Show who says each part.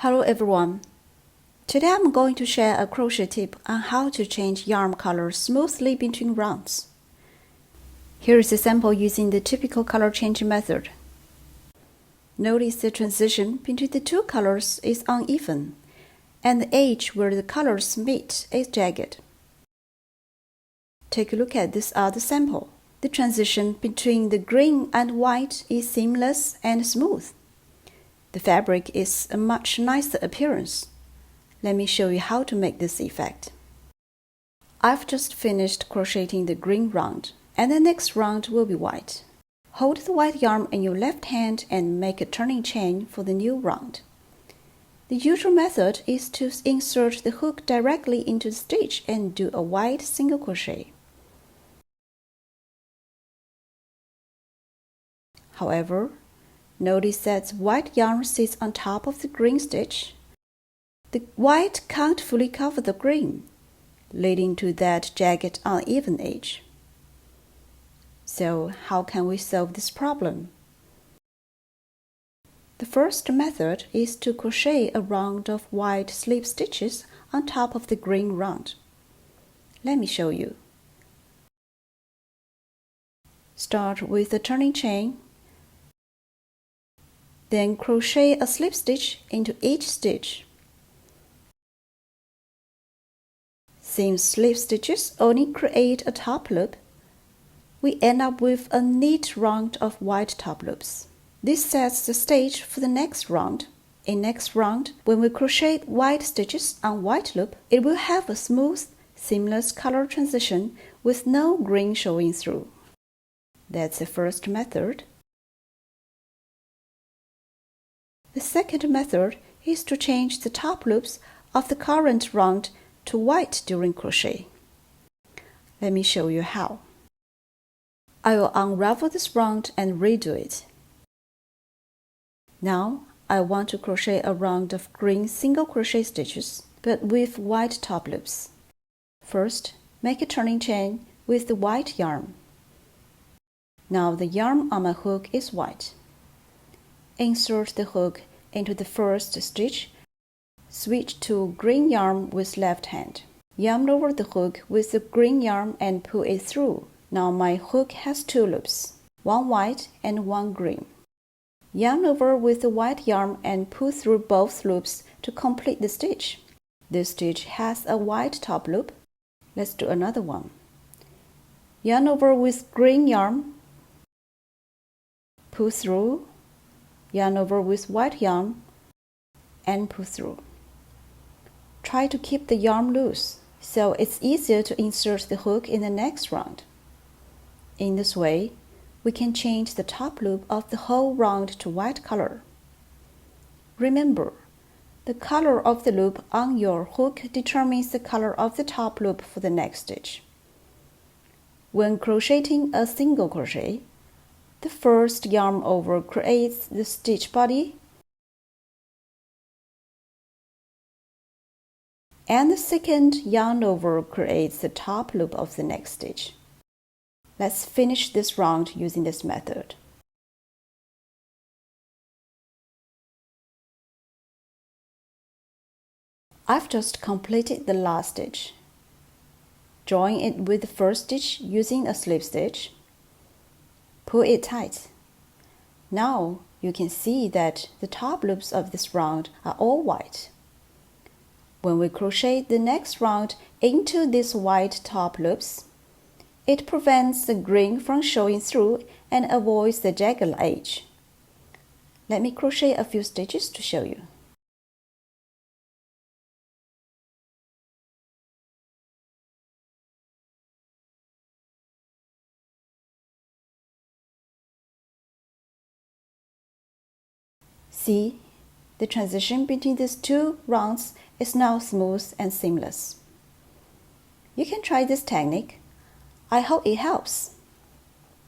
Speaker 1: Hello everyone. Today I'm going to share a crochet tip on how to change yarn color smoothly between rounds. Here is a sample using the typical color changing method. Notice the transition between the two colors is uneven, and the edge where the colors meet is jagged. Take a look at this other sample. The transition between the green and white is seamless and smooth. The fabric is a much nicer appearance. Let me show you how to make this effect. I've just finished crocheting the green round, and the next round will be white. Hold the white yarn in your left hand and make a turning chain for the new round. The usual method is to insert the hook directly into the stitch and do a wide single crochet. However, notice that white yarn sits on top of the green stitch. The white can't fully cover the green, leading to that jagged, uneven edge. So, how can we solve this problem? The first method is to crochet a round of white slip stitches on top of the green round. Let me show you. Start with a turning chain. Then crochet a slip stitch into each stitch. Since slip stitches only create a top loop, we end up with a neat round of white top loops. This sets the stage for the next round. In next round, when we crochet white stitches on white loop, it will have a smooth, seamless color transition with no green showing through. That's the first method. The second method is to change the top loops of the current round to white during crochet. Let me show you how. I will unravel this round and redo it. Now, I want to crochet a round of green single crochet stitches, but with white top loops. First, make a turning chain with the white yarn. Now the yarn on my hook is white. Insert the hook into the first stitch. Switch to green yarn with left hand. Yarn over the hook with the green yarn and pull it through. Now my hook has two loops, one white and one green. Yarn over with the white yarn and pull through both loops to complete the stitch. This stitch has a white top loop. Let's do another one. Yarn over with green yarn. Pull through. Yarn over with white yarn and pull through. Try to keep the yarn loose so it's easier to insert the hook in the next round. In this way, we can change the top loop of the whole round to white color. Remember, the color of the loop on your hook determines the color of the top loop for the next stitch. When crocheting a single crochet, the first yarn over creates the stitch body, and the second yarn over creates the top loop of the next stitch. Let's finish this round using this method. I've just completed the last stitch. Join it with the first stitch using a slip stitch. Pull it tight. Now you can see that the top loops of this round are all white. When we crochet the next round into these white top loops, it prevents the green from showing through and avoids the jagged edge. Let me crochet a few stitches to show you. See, the transition between these two rounds is now smooth and seamless. You can try this technique. I hope it helps.